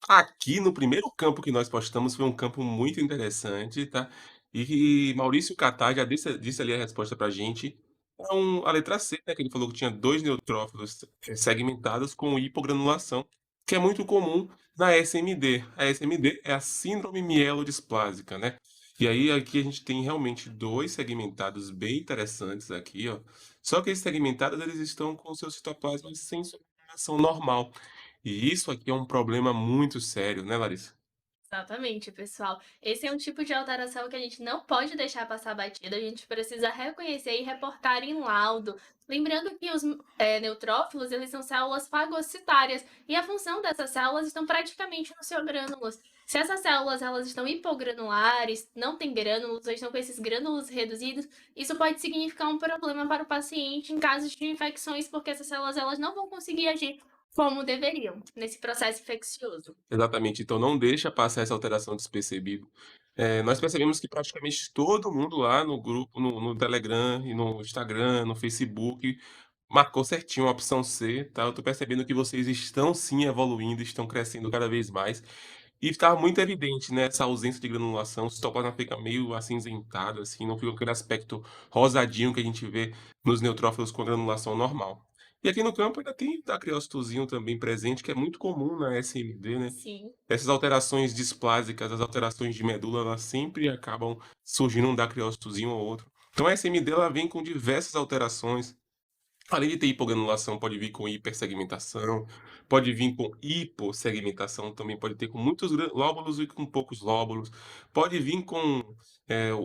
Aqui no primeiro campo que nós postamos foi um campo muito interessante, tá. E Maurício Cattar já disse ali a resposta pra gente. A letra C, né, que ele falou que tinha 2 neutrófilos, segmentados com hipogranulação, que é muito comum na SMD. A SMD é a síndrome mielodisplásica, né. E aí aqui a gente tem realmente 2 segmentados bem interessantes aqui, ó. Só que esses segmentados eles estão com o seu citoplasma sem sua numeração normal. E isso aqui é um problema muito sério, né, Larissa? Exatamente, pessoal. Esse é um tipo de alteração que a gente não pode deixar passar batido, a gente precisa reconhecer e reportar em laudo. Lembrando que os neutrófilos, eles são células fagocitárias, e a função dessas células estão praticamente nos seus grânulos. Se essas células elas estão hipogranulares, não têm grânulos, ou estão com esses grânulos reduzidos, isso pode significar um problema para o paciente em casos de infecções, porque essas células elas não vão conseguir agir como deveriam nesse processo infeccioso. Exatamente, então não deixa passar essa alteração despercebido. Nós percebemos que praticamente todo mundo lá no grupo, no Telegram e no Instagram, no Facebook, marcou certinho a opção C, tá. Eu tô percebendo que vocês estão sim evoluindo, estão crescendo cada vez mais. E ficava muito evidente, né, essa ausência de granulação, o citoplasma fica meio acinzentado, assim, não fica aquele aspecto rosadinho que a gente vê nos neutrófilos com granulação normal. E aqui no campo ainda tem dacriócitozinho também presente, que é muito comum na SMD, né. Sim. Essas alterações displásicas, as alterações de medula, elas sempre acabam surgindo um dacriócitozinho ou outro. Então a SMD ela vem com diversas alterações. Além de ter hipogranulação, pode vir com hipersegmentação, pode vir com hipossegmentação, também pode ter com muitos lóbulos e com poucos lóbulos, pode vir com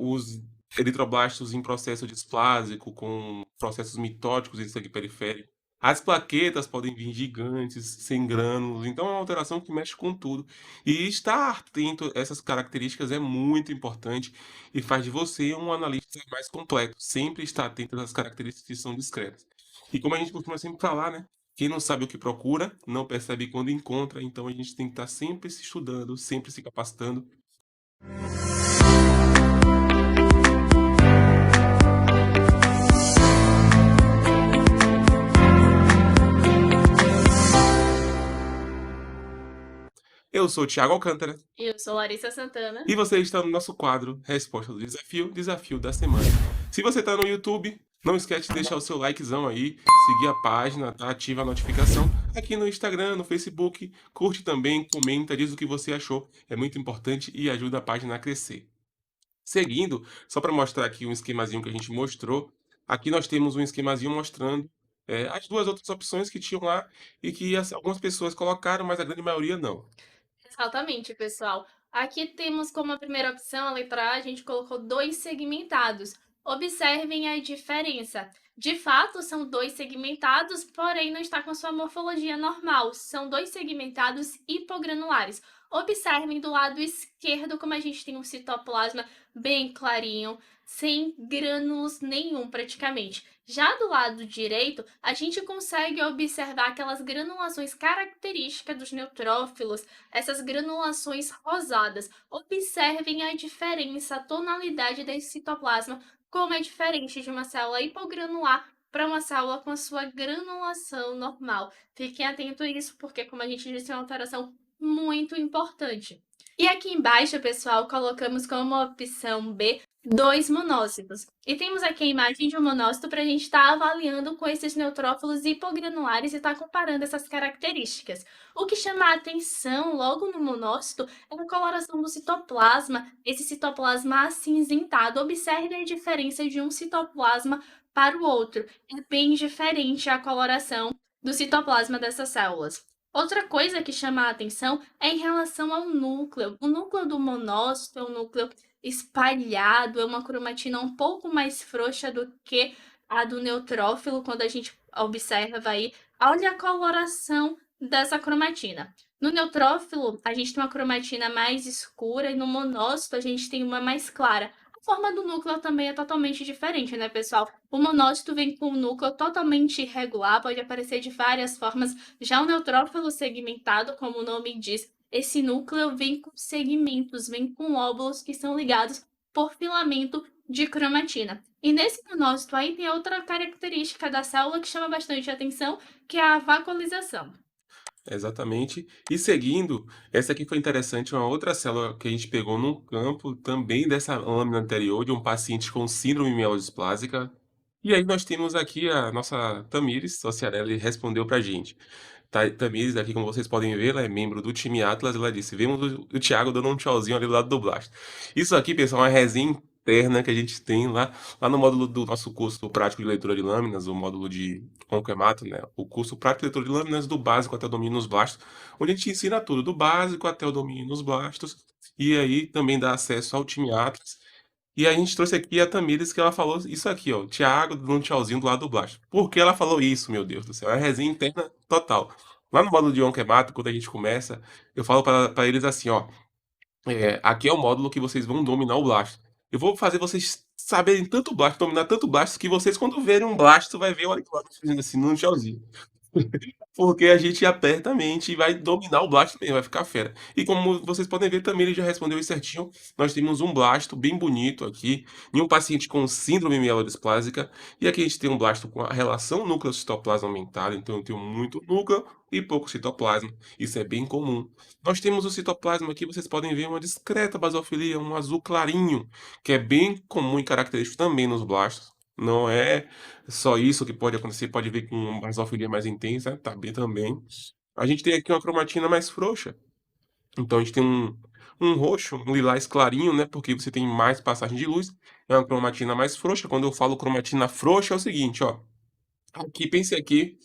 os eritroblastos em processo displásico, com processos mitóticos em sangue periférico. As plaquetas podem vir gigantes, sem grânulos, então é uma alteração que mexe com tudo. E estar atento a essas características é muito importante e faz de você um analista mais completo. Sempre estar atento às características que são discretas. E como a gente costuma sempre falar, né? Quem não sabe o que procura, não percebe quando encontra, então a gente tem que estar sempre se estudando, sempre se capacitando. Eu sou o Thiago Alcântara Eu sou Larissa Santana. e você está no nosso quadro Resposta do Desafio, Desafio da Semana. Se você está no YouTube, não esquece de deixar o seu likezão aí, seguir a página, tá? Ativa a notificação. Aqui no Instagram, no Facebook, curte também, comenta, diz o que você achou. É muito importante e ajuda a página a crescer. Seguindo, só para mostrar aqui um esquemazinho que a gente mostrou, aqui nós temos um esquemazinho mostrando, as 2 outras opções que tinham lá e que algumas pessoas colocaram, mas a grande maioria não. Exatamente, pessoal. Aqui temos como a primeira opção, a letra A, a gente colocou dois segmentados. Observem a diferença. De fato, são dois segmentados, porém não está com sua morfologia normal. São dois segmentados hipogranulares. Observem do lado esquerdo como a gente tem um citoplasma bem clarinho, sem grânulos nenhum praticamente. Já do lado direito, a gente consegue observar aquelas granulações características dos neutrófilos, essas granulações rosadas. Observem a diferença, a tonalidade desse citoplasma, como é diferente de uma célula hipogranular para uma célula com a sua granulação normal. Fiquem atentos a isso, porque, como a gente disse, é uma alteração muito importante. E aqui embaixo, pessoal, colocamos como opção B dois monócitos. E temos aqui a imagem de um monócito para a gente estar avaliando com esses neutrófilos hipogranulares e estar comparando essas características. O que chama a atenção logo no monócito é a coloração do citoplasma, esse citoplasma acinzentado. Observe a diferença de um citoplasma para o outro. É bem diferente a coloração do citoplasma dessas células. Outra coisa que chama a atenção é em relação ao núcleo. O núcleo do monócito é um núcleo espalhado, é uma cromatina um pouco mais frouxa do que a do neutrófilo, quando a gente observa aí. Olha a coloração dessa cromatina. No neutrófilo, a gente tem uma cromatina mais escura e no monócito a gente tem uma mais clara. A forma do núcleo também é totalmente diferente, né, pessoal? O monócito vem com um núcleo totalmente irregular, pode aparecer de várias formas. Já o neutrófilo segmentado, como o nome diz, esse núcleo vem com segmentos, vem com óvulos que são ligados por filamento de cromatina. E nesse monócito aí tem outra característica da célula que chama bastante atenção, que é a vacuolização. Exatamente. E seguindo, essa aqui foi interessante, uma outra célula que a gente pegou num campo também dessa lâmina anterior, de um paciente com síndrome mielodisplásica. E aí nós temos aqui a nossa Tamires Sociarelli respondeu pra gente. Tamires, aqui como vocês podem ver, ela é membro do time Atlas, ela disse, vemos o Thiago dando um tchauzinho ali do lado do Blasto. Isso aqui, pessoal, é uma resenha interna que a gente tem lá no módulo do nosso curso prático de leitura de lâminas, o módulo de onquemato, né? O curso prático de leitura de lâminas do básico até o domínio nos blastos, onde a gente ensina tudo, do básico até o domínio nos blastos, e aí também dá acesso ao time Atlas. E a gente trouxe aqui a Tamires, que ela falou isso aqui, ó, Thiago dando um tchauzinho do lado do Blasto. Por que ela falou isso, meu Deus do céu? É uma resenha interna total. Lá no módulo de onquemato, quando a gente começa, eu falo para eles assim, ó, aqui é o módulo que vocês vão dominar o Blasto. Eu vou fazer vocês saberem tanto Blasto, dominar tanto Blasto, que vocês, quando verem um Blasto, vai ver o Auricular fazendo assim, no tchauzinho. Porque a gente aperta a mente e vai dominar o Blasto mesmo, vai ficar fera. E como vocês podem ver, também ele já respondeu isso certinho. Nós temos um Blasto bem bonito aqui, em um paciente com síndrome mielodisplásica. E aqui a gente tem um Blasto com a relação núcleo-citoplasma aumentada, então eu tenho muito núcleo e pouco citoplasma. Isso é bem comum. Nós temos o citoplasma aqui, vocês podem ver uma discreta basofilia, um azul clarinho, que é bem comum e característico também nos blastos. Não é só isso que pode acontecer, pode vir com uma basofilia mais intensa, tá bem também. A gente tem aqui uma cromatina mais frouxa. Então a gente tem um roxo, um lilás clarinho, né? Porque você tem mais passagem de luz. É uma cromatina mais frouxa. Quando eu falo cromatina frouxa, é o seguinte, ó. Aqui, pense aqui,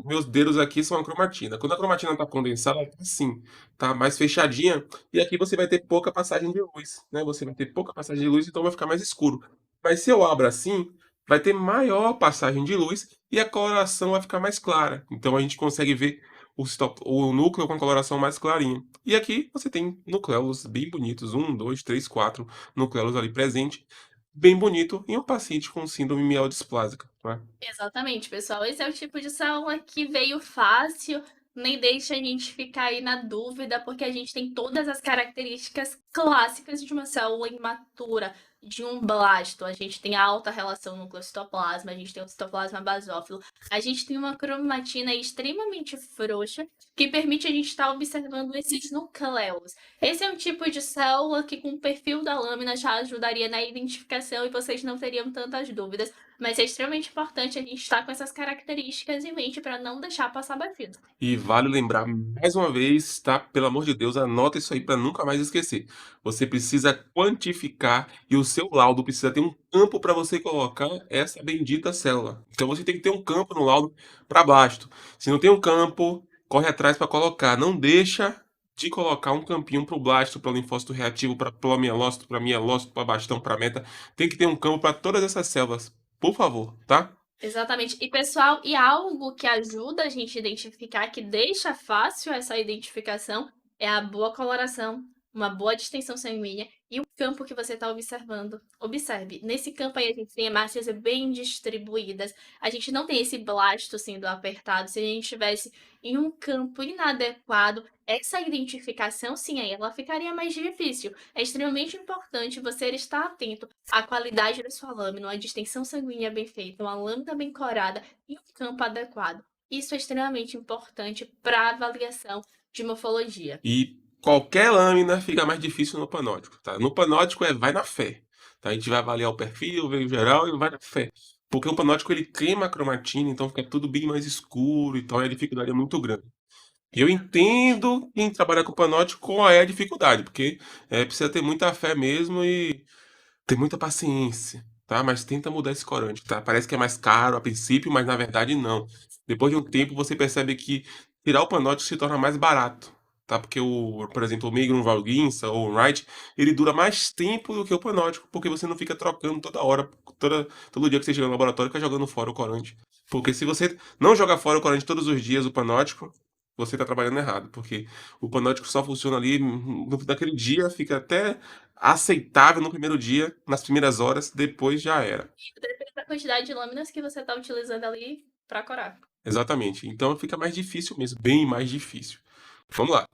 meus dedos aqui são a cromatina. Quando a cromatina tá condensada, ela tá assim, tá mais fechadinha, e aqui você vai ter pouca passagem de luz, né? Você vai ter pouca passagem de luz, então vai ficar mais escuro. Mas se eu abro assim, vai ter maior passagem de luz e a coloração vai ficar mais clara. Então a gente consegue ver o núcleo com a coloração mais clarinha. E aqui você tem nucleolos bem bonitos, um, dois, três, quatro nucleolos ali presentes, bem bonito em um paciente com síndrome mielodisplásica, né? Exatamente, pessoal. Esse é o tipo de célula que veio fácil, nem deixa a gente ficar aí na dúvida, porque a gente tem todas as características clássicas de uma célula imatura, de um blasto. A gente tem a alta relação núcleo-citoplasma, a gente tem o citoplasma basófilo, a gente tem uma cromatina extremamente frouxa, que permite a gente estar observando esses nucleus. Esse é um tipo de célula que, com o perfil da lâmina, já ajudaria na identificação e vocês não teriam tantas dúvidas. Mas é extremamente importante a gente estar com essas características em mente para não deixar passar batido. E vale lembrar mais uma vez, tá? Pelo amor de Deus, anota isso aí para nunca mais esquecer. Você precisa quantificar e o seu laudo precisa ter um campo para você colocar essa bendita célula. Então você tem que ter um campo no laudo para baixo. Se não tem um campo, corre atrás para colocar. Não deixa de colocar um campinho para o blasto, para o linfócito reativo, para plamielócito, para mielócito, para bastão, para meta. Tem que ter um campo para todas essas células, por favor, tá? Exatamente. E, pessoal, e algo que ajuda a gente a identificar, que deixa fácil essa identificação, é a boa coloração, uma boa distensão sanguínea e o campo que você está observando. Observe, nesse campo aí a gente tem hemácias bem distribuídas, a gente não tem esse blasto sendo apertado. Se a gente estivesse em um campo inadequado, essa identificação, sim, aí ela ficaria mais difícil. É extremamente importante você estar atento à qualidade da sua lâmina, a distensão sanguínea bem feita, uma lâmina bem corada e um campo adequado. Isso é extremamente importante para a avaliação de morfologia. E qualquer lâmina fica mais difícil no panótico, tá? No panótico vai na fé, tá? A gente vai avaliar o perfil, veio geral e vai na fé. Porque o panótico ele queima a cromatina, então fica tudo bem mais escuro e tal, e a dificuldade é muito grande. Eu entendo quem trabalha com panótico qual é a dificuldade, porque precisa ter muita fé mesmo e ter muita paciência, tá? Mas tenta mudar esse corante, tá? Parece que é mais caro a princípio, mas na verdade não. Depois de um tempo você percebe que tirar o panótico se torna mais barato, tá? Porque por exemplo, o Migrum Valguinça ou o Wright, ele dura mais tempo do que o panótico, porque você não fica trocando toda hora, todo dia que você chega no laboratório, fica jogando fora o corante. Porque se você não jogar fora o corante todos os dias, o panótico, você está trabalhando errado, porque o panótico só funciona ali naquele dia, fica até aceitável no primeiro dia, nas primeiras horas, depois já era. Depende da quantidade de lâminas que você está utilizando ali para corar. Exatamente. Então fica mais difícil mesmo, bem mais difícil. Vamos lá.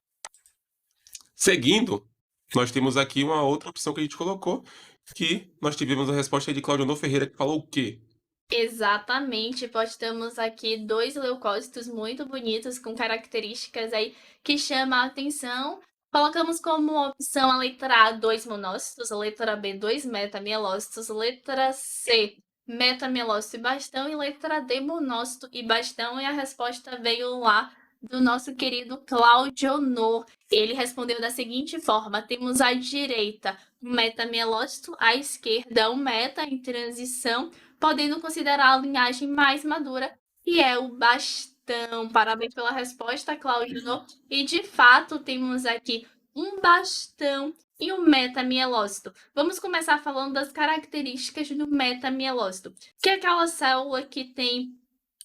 Seguindo, nós temos aqui uma outra opção que a gente colocou, que nós tivemos a resposta aí de Claudio Ferreira, que falou o quê? Exatamente, postamos aqui 2 leucócitos muito bonitos, com características aí que chamam a atenção. Colocamos como opção a letra A, 2 monócitos, a letra B, 2 metamielócitos, letra C, metamielócito e bastão, e letra D, monócito e bastão, e a resposta veio lá do nosso querido Cláudio Honor. Ele respondeu da seguinte forma: temos à direita um metamielócito, à esquerda um meta em transição, podendo considerar a linhagem mais madura, que é o bastão. Parabéns pela resposta, Claudino. E de fato, temos aqui um bastão e um metamielócito. Vamos começar falando das características do metamielócito, que é aquela célula que tem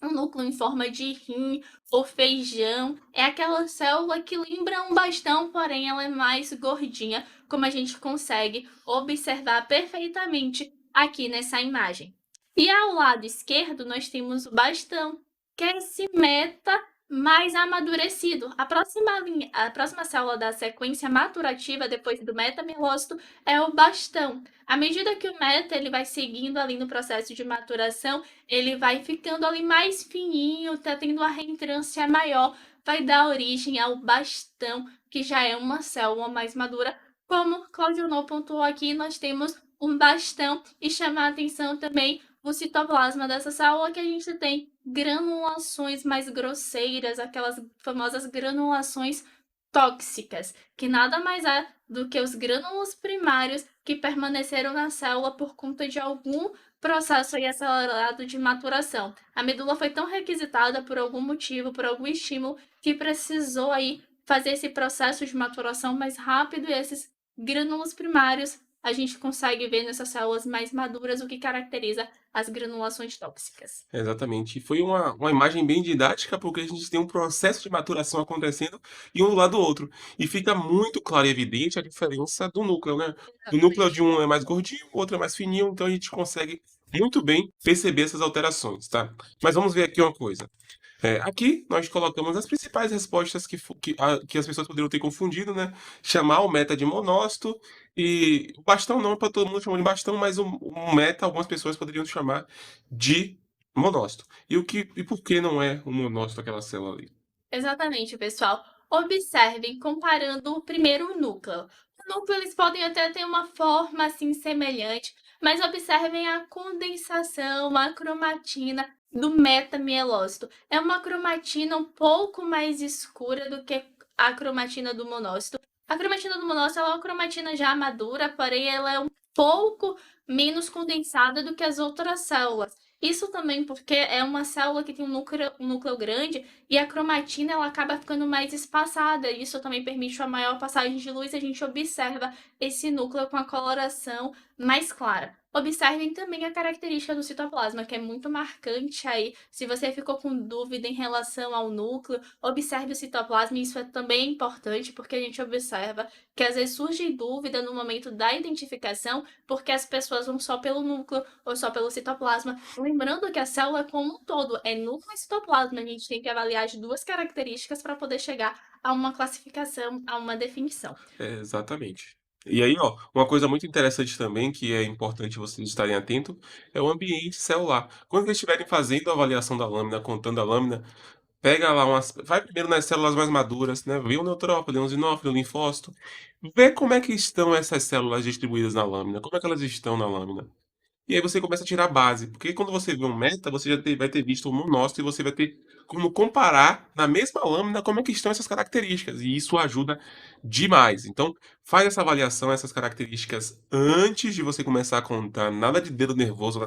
um núcleo em forma de rim ou feijão. É aquela célula que lembra um bastão, porém ela é mais gordinha, como a gente consegue observar perfeitamente aqui nessa imagem. E ao lado esquerdo, nós temos o bastão, que é esse meta mais amadurecido. A próxima célula da sequência maturativa depois do metamielócito é o bastão. À medida que o meta ele vai seguindo ali no processo de maturação, ele vai ficando ali mais fininho, tá tendo uma reentrância maior, vai dar origem ao bastão, que já é uma célula mais madura. Como Claudio não pontuou aqui, nós temos um bastão e chamar a atenção também o citoplasma dessa célula, que a gente tem granulações mais grosseiras, aquelas famosas granulações tóxicas, que nada mais é do que os grânulos primários que permaneceram na célula por conta de algum processo aí acelerado de maturação. A medula foi tão requisitada por algum motivo, por algum estímulo, que precisou aí fazer esse processo de maturação mais rápido, e esses grânulos primários a gente consegue ver nessas células mais maduras o que caracteriza as granulações tóxicas. Exatamente. E foi uma imagem bem didática, porque a gente tem um processo de maturação acontecendo e um do lado do outro. E fica muito claro e evidente a diferença do núcleo, né? O núcleo de Exatamente. um é mais gordinho, o outro é mais fininho, então a gente consegue muito bem perceber essas alterações, tá? Mas vamos ver aqui uma coisa. Aqui nós colocamos as principais respostas que as pessoas poderiam ter confundido, né? Chamar o meta de monócito e o bastão não, para todo mundo chamar de bastão, mas o meta algumas pessoas poderiam chamar de monócito. E por que não é um monócito aquela célula ali? Exatamente, pessoal. Observem comparando o primeiro núcleo. O núcleo eles podem até ter uma forma assim semelhante, mas observem a condensação, a cromatina do metamielócito. É uma cromatina um pouco mais escura do que a cromatina do monócito. A cromatina do monócito ela é uma cromatina já madura, porém ela é um pouco menos condensada do que as outras células. Isso também porque é uma célula que tem um núcleo grande e a cromatina ela acaba ficando mais espaçada. Isso também permite uma maior passagem de luz e a gente observa esse núcleo com a coloração mais clara. Observem também a característica do citoplasma, que é muito marcante aí. Se você ficou com dúvida em relação ao núcleo, observe o citoplasma, e isso é também importante porque a gente observa que às vezes surge dúvida no momento da identificação, porque as pessoas vão só pelo núcleo ou só pelo citoplasma. Lembrando que a célula como um todo é núcleo e citoplasma, a gente tem que avaliar as duas características para poder chegar a uma classificação, a uma definição. Exatamente. E aí, ó, uma coisa muito interessante também, que é importante vocês estarem atentos, é o ambiente celular. Quando vocês estiverem fazendo a avaliação da lâmina, contando a lâmina, pega lá umas. Vai primeiro nas células mais maduras, né? Vê o neutrófilo, o eosinófilo, o linfócito. Vê como é que estão essas células distribuídas na lâmina, como é que elas estão na lâmina. E aí você começa a tirar a base, porque quando você vê um meta, você vai ter visto um monócito e você vai ter como comparar na mesma lâmina como é que estão essas características. E isso ajuda demais. Então, faz essa avaliação, essas características antes de você começar a contar. Nada de dedo nervoso.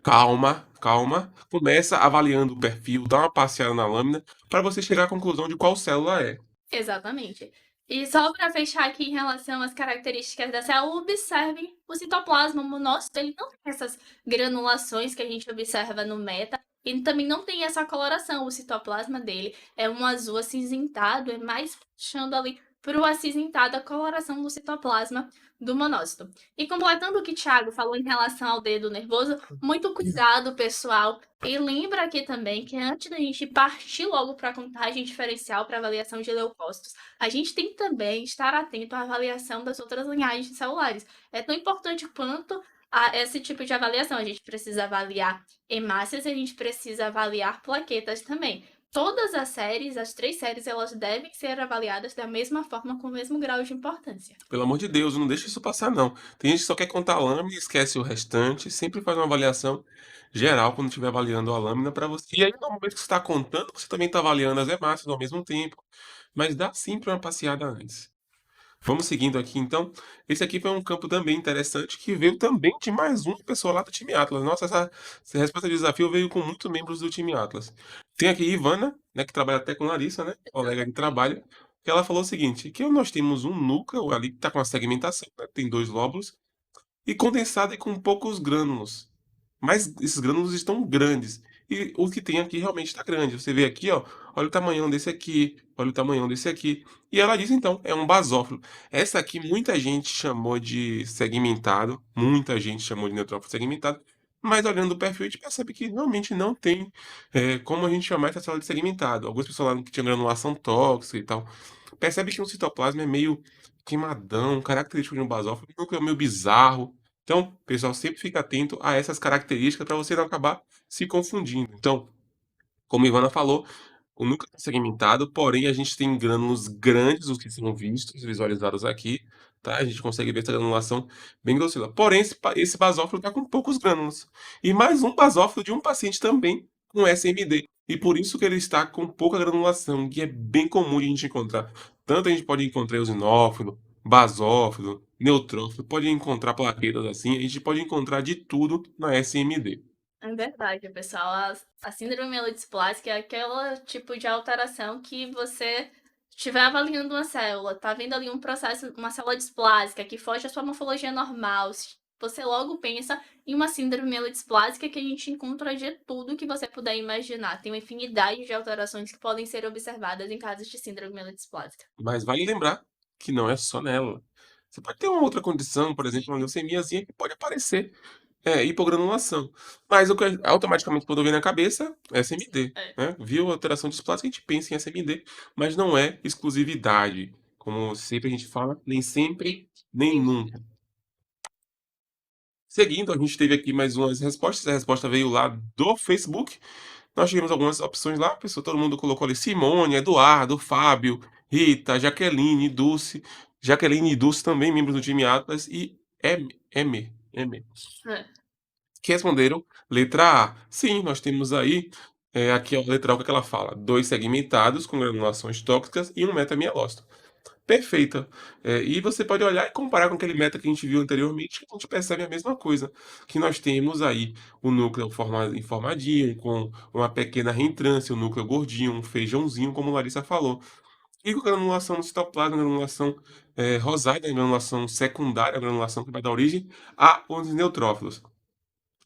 Calma, calma. Começa avaliando o perfil, dá uma passeada na lâmina para você chegar à conclusão de qual célula é. Exatamente. E só para fechar aqui em relação às características da célula, observem o citoplasma. O monócito ele não tem essas granulações que a gente observa no meta, e também não tem essa coloração. O citoplasma dele é um azul acinzentado, é mais puxando ali para o acinzentado a coloração do citoplasma do monócito. E completando o que o Thiago falou em relação ao dedo nervoso, muito cuidado, pessoal. E lembra aqui também que antes da gente partir logo para a contagem diferencial para avaliação de leucócitos, a gente tem que também estar atento à avaliação das outras linhagens celulares. É tão importante quanto esse tipo de avaliação. A gente precisa avaliar hemácias e a gente precisa avaliar plaquetas também. Todas as séries, as 3 séries, elas devem ser avaliadas da mesma forma, com o mesmo grau de importância. Pelo amor de Deus, não deixa isso passar não. Tem gente que só quer contar a lâmina e esquece o restante, sempre faz uma avaliação geral quando estiver avaliando a lâmina para você. E aí, no momento que você está contando, você também está avaliando as hemácias ao mesmo tempo. Mas dá sempre uma passeada antes. Vamos seguindo aqui então. Esse aqui foi um campo também interessante que veio também de mais uma pessoa lá do time Atlas. Nossa, essa resposta de desafio veio com muitos membros do time Atlas. Tem aqui Ivana, né, que trabalha até com Larissa, né, colega de trabalho, que ela falou o seguinte, que nós temos um núcleo ali que está com a segmentação, né, tem 2 lóbulos, e condensado e com poucos grânulos. Mas esses grânulos estão grandes. E o que tem aqui realmente está grande. Você vê aqui, ó, olha o tamanhão desse aqui, olha o tamanhão desse aqui. E ela diz então, é um basófilo. Essa aqui muita gente chamou de segmentado, muita gente chamou de neutrófilo segmentado, mas olhando o perfil a gente percebe que realmente não tem como a gente chamar essa célula de segmentado. Algumas pessoas falaram que tinha granulação tóxica e tal. Percebe que um citoplasma é meio queimadão, característico de um basófilo, um núcleo meio bizarro. Então, pessoal, sempre fica atento a essas características para você não acabar se confundindo. Então, como a Ivana falou, o núcleo está segmentado, porém a gente tem grânulos grandes, os que são vistos, visualizados aqui, tá? A gente consegue ver essa granulação bem grossela. Porém, esse basófilo está com poucos grânulos. E mais um basófilo de um paciente também com SMD. E por isso que ele está com pouca granulação, que é bem comum de a gente encontrar. Tanto a gente pode encontrar eosinófilo, basófilo, neutrófilo, pode encontrar plaquetas assim, a gente pode encontrar de tudo na SMD. É verdade, pessoal. A síndrome mielodisplásica é aquele tipo de alteração que você estiver avaliando uma célula, tá vendo ali um processo, uma célula displásica que foge à sua morfologia normal, você logo pensa em uma síndrome mielodisplásica, que a gente encontra de tudo que você puder imaginar. Tem uma infinidade de alterações que podem ser observadas em casos de síndrome mielodisplásica. Mas vale lembrar que não é só nela. Você pode ter uma outra condição, por exemplo, uma leucemiazinha que pode aparecer, hipogranulação. Mas o que automaticamente quando vem na cabeça é SMD, É. né? Viu alteração displásica, a gente pensa em SMD, mas não é exclusividade. Como sempre a gente fala, nem sempre, nem nunca. Seguindo, a gente teve aqui mais umas respostas. A resposta veio lá do Facebook. Nós tivemos algumas opções lá, pessoal, todo mundo colocou ali Simone, Eduardo, Fábio, Rita, Jaqueline, Dulce. Jaqueline e Dulce também, membros do time Atlas, e M, É. que responderam letra A. Sim, nós temos aí, aqui a letra A, o que é que ela fala? 2 segmentados com granulações tóxicas e um metamielócito. Perfeita. E você pode olhar e comparar com aquele meta que a gente viu anteriormente, que a gente percebe a mesma coisa, que nós temos aí o núcleo informadinho, com uma pequena reentrância, o núcleo gordinho, um feijãozinho, como Larissa falou. E com granulação no citoplasma, granulação rosácea, granulação secundária, granulação que vai dar origem a os neutrófilos.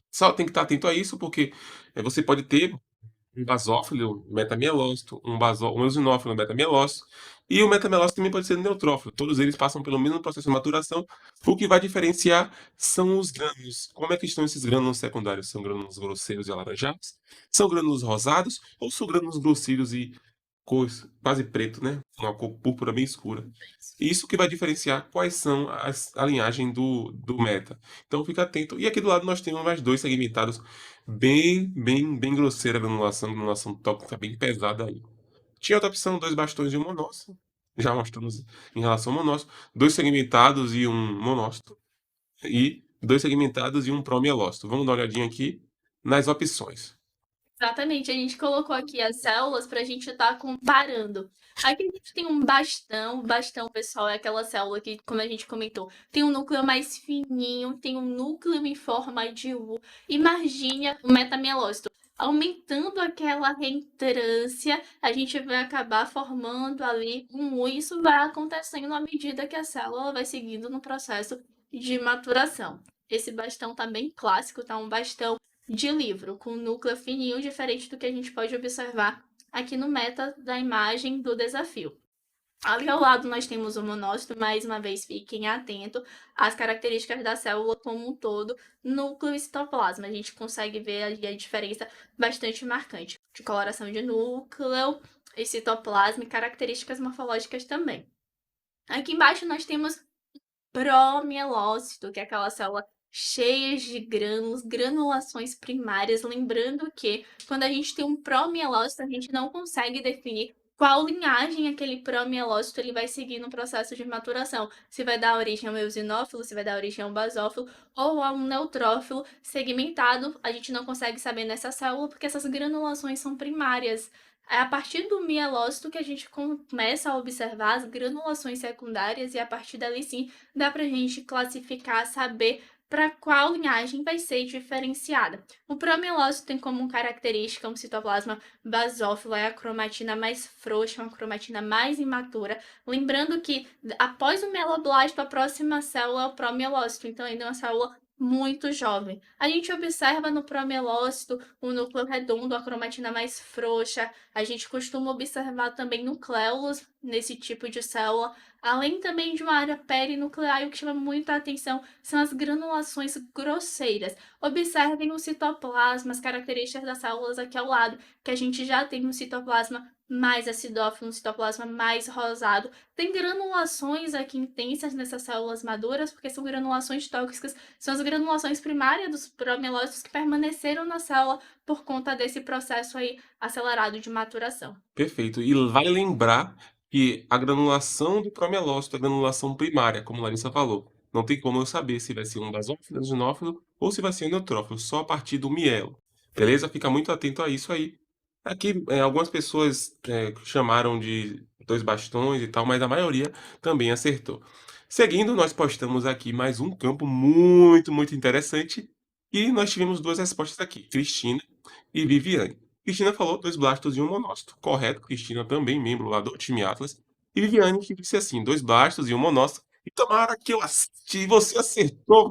Só tem que estar atento a isso, porque você pode ter um basófilo metamielócito, um eosinófilo metamielócito, e o metamielócito também pode ser neutrófilo. Todos eles passam pelo mesmo processo de maturação. O que vai diferenciar são os grânulos. Como é que estão esses grânulos secundários? São grânulos grosseiros e alaranjados? São grânulos rosados? Ou são grânulos grosseiros e cor quase preto, né? Uma cor púrpura bem escura. Isso que vai diferenciar quais são a linhagem do meta. Então fica atento. E aqui do lado nós temos mais 2 segmentados bem grosseira a granulação tóxica bem pesada aí. Tinha outra opção, 2 bastões e um monócito. Já mostramos em relação ao monócito. 2 segmentados e um monócito. E 2 segmentados e um promielócito. Vamos dar uma olhadinha aqui nas opções. Exatamente, a gente colocou aqui as células para a gente estar comparando. Aqui a gente tem um bastão, o bastão, pessoal, é aquela célula que, como a gente comentou, tem um núcleo mais fininho, tem um núcleo em forma de U e marginha o metamielócito. Aumentando aquela reentrância, a gente vai acabar formando ali um U, e isso vai acontecendo à medida que a célula vai seguindo no processo de maturação. Esse bastão tá bem clássico, tá um bastão de livro, com núcleo fininho, diferente do que a gente pode observar aqui no meta da imagem do desafio. Ali ao lado nós temos o monócito, mais uma vez fiquem atentos às características da célula como um todo, núcleo e citoplasma. A gente consegue ver ali a diferença bastante marcante de coloração de núcleo e citoplasma e características morfológicas também. Aqui embaixo nós temos promielócito, que é aquela célula cheias de grânulos, granulações primárias. Lembrando que quando a gente tem um promielócito, a gente não consegue definir qual linhagem aquele promielócito ele vai seguir no processo de maturação. Se vai dar origem a um eosinófilo, se vai dar origem a um basófilo ou a um neutrófilo segmentado, a gente não consegue saber nessa célula porque essas granulações são primárias. É a partir do mielócito que a gente começa a observar as granulações secundárias e a partir dali sim dá pra gente classificar, saber para qual linhagem vai ser diferenciada. O promielócito tem como característica um citoplasma basófilo, é a cromatina mais frouxa, uma cromatina mais imatura. Lembrando que após o mieloblasto, a próxima célula é o promielócito, então ainda é uma célula muito jovem. A gente observa no promielócito o núcleo redondo, a cromatina mais frouxa. A gente costuma observar também nucleolos nesse tipo de célula, além também de uma área perinuclear. E o que chama muita atenção são as granulações grosseiras. Observem o citoplasma, as características das células aqui ao lado, que a gente já tem um citoplasma mais acidófilo, um citoplasma mais rosado. Tem granulações aqui intensas nessas células maduras, porque são granulações tóxicas, são as granulações primárias dos promielócitos que permaneceram na célula por conta desse processo aí acelerado de maturação. Perfeito. E vale lembrar que a granulação do promielócito é granulação primária, como Larissa falou. Não tem como eu saber se vai ser um basófilo, eosinófilo ou se vai ser um neutrófilo, só a partir do mielo. Beleza? Fica muito atento a isso aí. Aqui, algumas pessoas chamaram de dois bastões e tal, mas a maioria também acertou. Seguindo, nós postamos aqui mais um campo muito, muito interessante e nós tivemos duas respostas aqui, Cristina e Viviane. Cristina falou dois blastos e um monócito. Correto, Cristina também membro lá do time Atlas. E Viviane que disse assim, dois blastos e um monócito. E tomara que eu assisti, você acertou.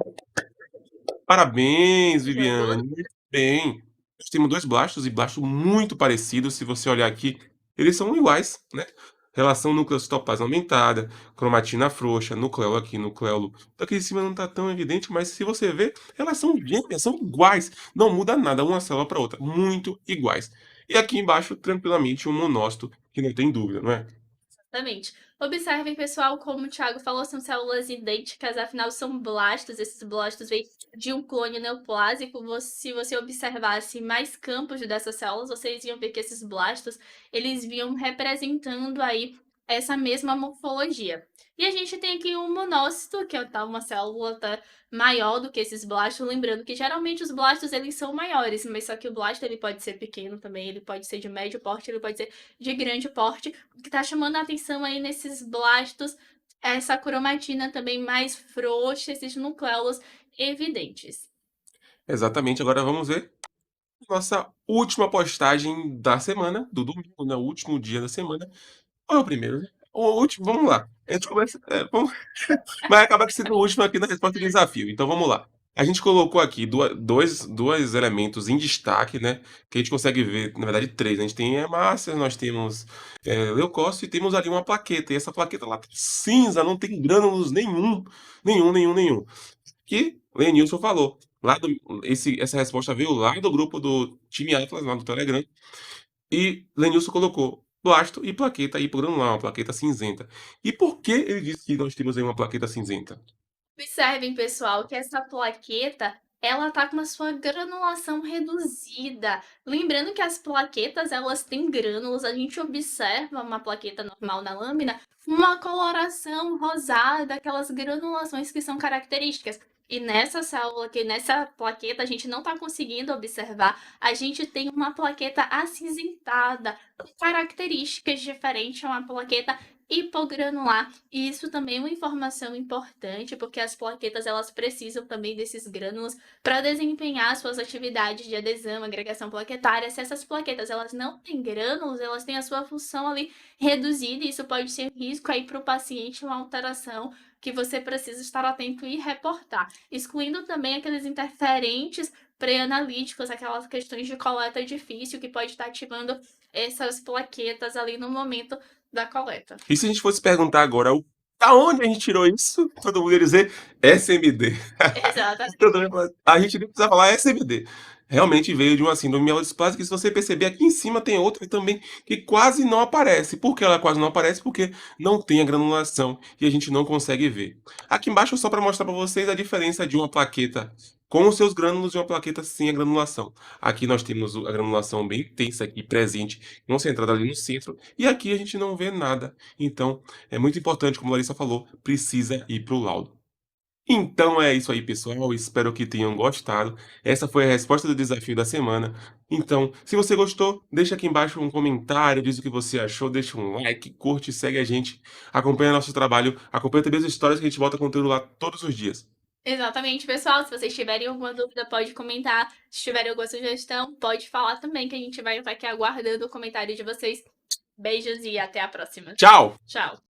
Parabéns, Viviane. Muito bem. Nós temos dois blastos e blastos muito parecidos. Se você olhar aqui, eles são iguais, né? Relação núcleo-citoplasma aumentada, cromatina frouxa, nucleolo aqui, nucleolo. Daqui em cima não está tão evidente, mas se você ver, elas são gêmeas, são iguais. Não muda nada uma célula para outra. Muito iguais. E aqui embaixo, tranquilamente, um monócito, que não tem dúvida, não é? Exatamente. Observem, pessoal, como o Thiago falou, são células idênticas, afinal são blastos. Esses blastos vêm de um clone neoplásico. Se você observasse mais campos dessas células, vocês iam ver que esses blastos, eles vinham representando aí essa mesma morfologia. E a gente tem aqui um monócito, que é uma célula maior do que esses blastos, lembrando que geralmente os blastos eles são maiores, mas só que o blasto ele pode ser pequeno também, ele pode ser de médio porte, ele pode ser de grande porte. O que está chamando a atenção aí nesses blastos é essa cromatina também mais frouxa, esses nucleolos evidentes. Exatamente. Agora vamos ver nossa última postagem da semana, do domingo, né? O último dia da semana. Qual é o primeiro, né? O último, vamos lá. A gente começa. Mas acaba sendo o último aqui na resposta do desafio. Então vamos lá. A gente colocou aqui dois elementos em destaque, né? Que a gente consegue ver, na verdade, três. A gente tem hemácias, nós temos leucócito e temos ali uma plaqueta. E essa plaqueta lá tá cinza, não tem grânulos nenhum. Nenhum. Que Lenilson falou. Essa resposta veio lá do grupo do time Atlas, lá do Telegram. E Lenilson colocou blasto e plaqueta hipogranular, uma plaqueta cinzenta. E por que ele disse que nós temos aí uma plaqueta cinzenta? Observem, pessoal, que essa plaqueta ela tá com a sua granulação reduzida. Lembrando que as plaquetas elas têm grânulos, a gente observa uma plaqueta normal na lâmina, uma coloração rosada, aquelas granulações que são características. E nessa célula aqui, nessa plaqueta, a gente não está conseguindo observar. A gente tem uma plaqueta acinzentada, com características diferentes, é uma plaqueta hipogranular. E isso também é uma informação importante, porque as plaquetas elas precisam também desses grânulos para desempenhar suas atividades de adesão, agregação plaquetária. Se essas plaquetas elas não têm grânulos, elas têm a sua função ali reduzida, e isso pode ser risco aí para o paciente, uma alteração que você precisa estar atento e reportar, excluindo também aqueles interferentes pré-analíticos, aquelas questões de coleta difícil que pode estar ativando essas plaquetas ali no momento da coleta. E se a gente fosse perguntar agora, da onde a gente tirou isso? Todo mundo ia dizer SMD. Exatamente. A gente nem precisa falar SMD. realmente veio de uma síndrome mielodisplásica, e se você perceber aqui em cima tem outra também que quase não aparece. Por que ela quase não aparece? Porque não tem a granulação e a gente não consegue ver. Aqui embaixo é só para mostrar para vocês a diferença de uma plaqueta com os seus grânulos e uma plaqueta sem a granulação. Aqui nós temos a granulação bem intensa aqui presente, concentrada ali no centro, e aqui a gente não vê nada. Então, é muito importante, como a Larissa falou, precisa ir para o laudo. Então é isso aí, pessoal. Espero que tenham gostado. Essa foi a resposta do desafio da semana. Então, se você gostou, deixa aqui embaixo um comentário, diz o que você achou, deixa um like, curte, segue a gente, acompanha nosso trabalho, acompanha também as histórias que a gente bota conteúdo lá todos os dias. Exatamente, pessoal. Se vocês tiverem alguma dúvida, pode comentar. Se tiverem alguma sugestão, pode falar também, que a gente vai estar aqui aguardando o comentário de vocês. Beijos e até a próxima. Tchau! Tchau.